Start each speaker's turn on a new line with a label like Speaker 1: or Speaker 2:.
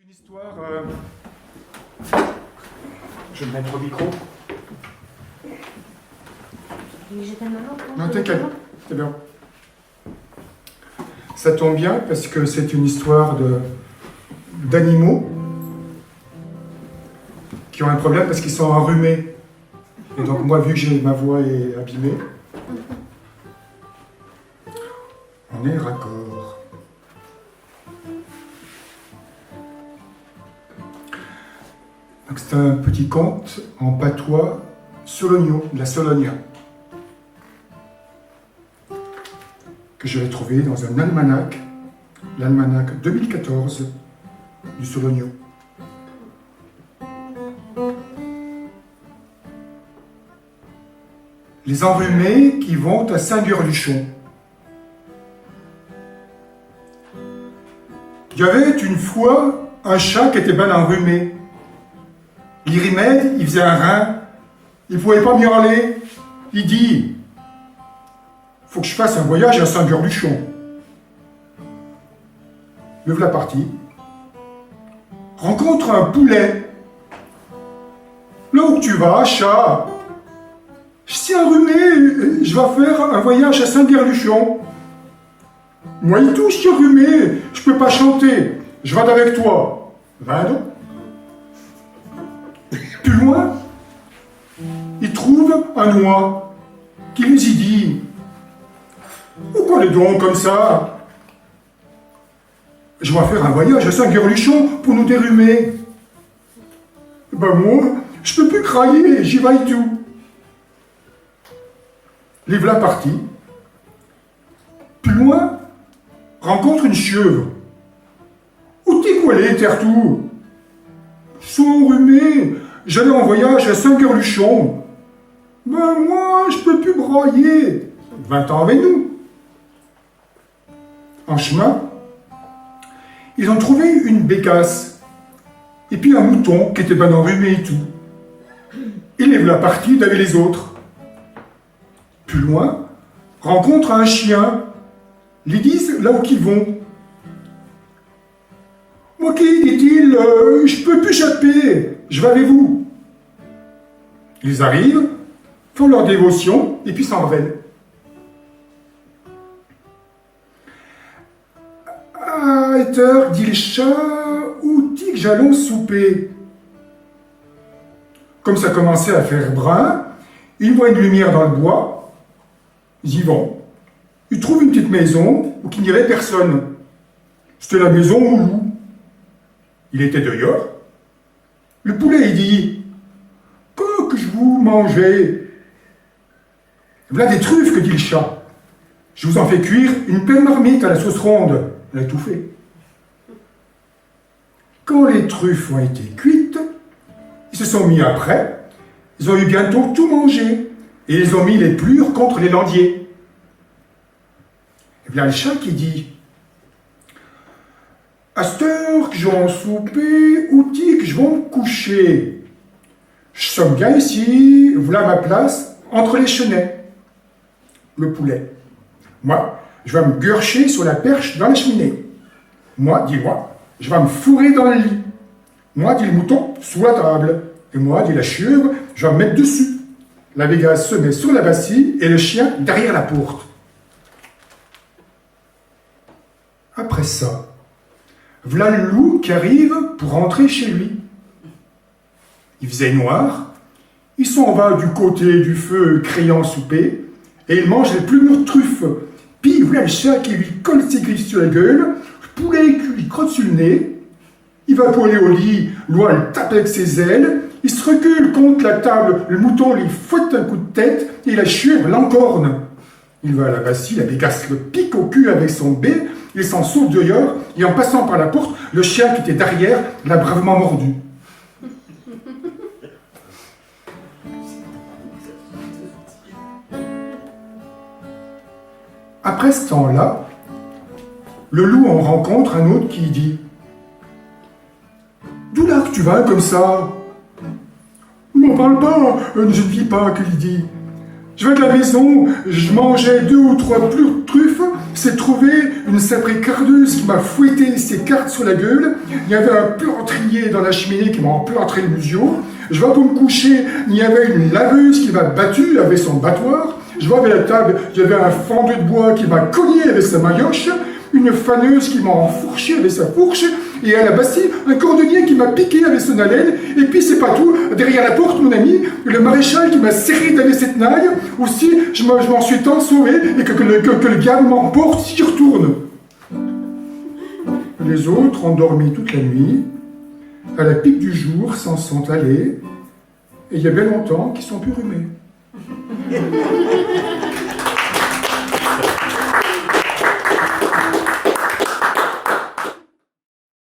Speaker 1: une histoire. Je vais me mettre au micro. Non, t'inquiète, c'est bien. Ça tombe bien parce que c'est une histoire d'animaux qui ont un problème parce qu'ils sont enrhumés. Et donc moi, vu que ma voix est abîmée, on est raccord. Donc c'est un petit conte en patois sologno, de la Sologne, que je vais trouver dans un almanach, l'almanach 2014 du Sologno. Les enrhumés qui vont à Saint-Gurluchon. Il y avait une fois un chat qui était bien enrhumé. L'Irimède, il faisait un rein, il ne pouvait pas miauler. Il dit: faut que je fasse un voyage à Saint-Gurluchon. Le voilà parti. Rencontre un poulet. Là où tu vas, chat? Je suis enrhumé, je vais faire un voyage à Saint-Gurluchon. Moi et tout, je suis enrhumé, je peux pas chanter. Je vais avec toi. Va donc. Plus loin, il trouve un oie qui lui dit: pourquoi les dons comme ça? Je vais faire un voyage à Saint-Gurluchon pour nous dérhumer. Ben moi, je peux plus crailler, j'y vais et tout. Les voilà partis. Plus loin, rencontre une chèvre. Où t'es quoi les terre-tout? Ils sont enrhumés, j'allais en voyage à Saint-Gurluchon. Ben moi, je peux plus broyer. 20 ans avec nous. En chemin, ils ont trouvé une bécasse et puis un mouton qui était bien enrhumé et tout. Et les voilà partis avec les autres. Plus loin, rencontre un chien. Ils disent là où ils vont. Moi qui, dit-il, je peux plus chapper, je vais avec vous. Ils arrivent, font leur dévotion et puis s'en reviennent. Ah, Heter, dit le chat, où dit que j'allons souper? Comme ça commençait à faire brun, ils voient une lumière dans le bois, ils y vont. Ils trouvent une petite maison où il n'y avait personne. C'était la maison au loup. Il était dehors. Le poulet, il dit: que je vous mangez? Voilà des truffes, que dit le chat. Je vous en fais cuire une pleine marmite à la sauce ronde. Elle a tout fait. Quand les truffes ont été cuites, ils se sont mis après. Ils ont eu bientôt tout mangé. Et ils ont mis les plures contre les landiers. Et bien le chat qui dit: à cette heure que je vais en souper, où dit que je vais me coucher? Je somme bien ici, voilà ma place, entre les chenets. Le poulet: moi, je vais me gurcher sur la perche dans la cheminée. Moi, dis-moi, je vais me fourrer dans le lit. Moi, dit le mouton, sous la table. Et moi, dit la chèvre, je vais me mettre dessus. La bécasse se met sur la bastille et le chien derrière la porte. Après ça, voilà le loup qui arrive pour rentrer chez lui. Il faisait noir, il s'en va du côté du feu criant souper, et il mange les plus mûres truffes. Puis voilà le chat qui lui colle ses griffes sur la gueule, le poulet qui lui crotte sur le nez, il va pour aller au lit, l'oie le tape avec ses ailes, il se recule contre la table, le mouton lui fouette un coup de tête, et la chèvre l'encorne. Il va à la bastille, la bécasse le pique au cul avec son bec, il s'en saute dehors, et en passant par la porte, le chien qui était derrière l'a bravement mordu. Après ce temps-là, le loup en rencontre un autre qui dit: d'où là que tu vas comme ça? Ne m'en parle pas, je ne vis pas, que il dit. Je vais de la maison, je mangeais 2 ou 3 truffes, c'est trouvé une saprée cardeuse qui m'a fouetté ses cartes sur la gueule, il y avait un plan crié dans la cheminée qui m'a emplâtré le musio. Je vois pour me coucher, il y avait une laveuse qui m'a battu avec son battoir. Je vois avec la table, il y avait un fendeux de bois qui m'a cogné avec sa maillotche, une faneuse qui m'a enfourché avec sa fourche, et à la Bastille, un cordonnier qui m'a piqué avec son haleine, et puis c'est pas tout, derrière la porte, mon ami, le maréchal qui m'a serré avec cette naille, aussi, je m'en suis tant sauvé, et que le diable m'emporte s'y retourne. Les autres ont dormi toute la nuit, à la pique du jour s'en sont allés, et il y a bien longtemps qu'ils sont plus rhumés.